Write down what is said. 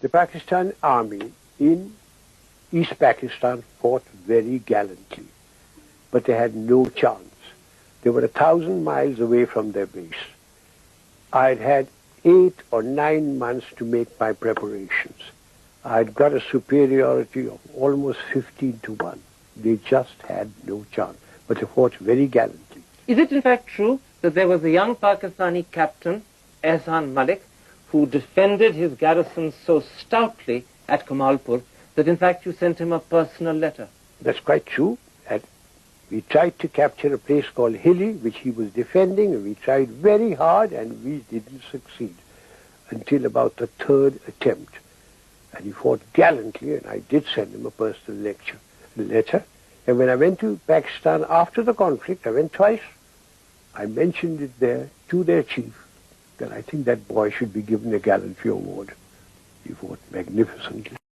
The Pakistan Army in East Pakistan fought very gallantly, but they had no chance. They were 1,000 miles away from their base. I had had 8 or 9 months to make my preparations. I had got a superiority of almost 15 to 1. They just had no chance, but they fought very gallantly. Is it in fact true that there was a young Pakistani captain, Ehsan Malik, who defended his garrison so stoutly at Kamalpur that in fact you sent him a personal letter? That's quite true. And we tried to capture a place called Hilli, which he was defending, and we tried very hard and we didn't succeed until about the 3rd attempt. And he fought gallantly, and I did send him a personal letter. And when I went to Pakistan after the conflict, I went twice. I mentioned it there to their chief that I think that boy should be given a gallantry award. He fought magnificently.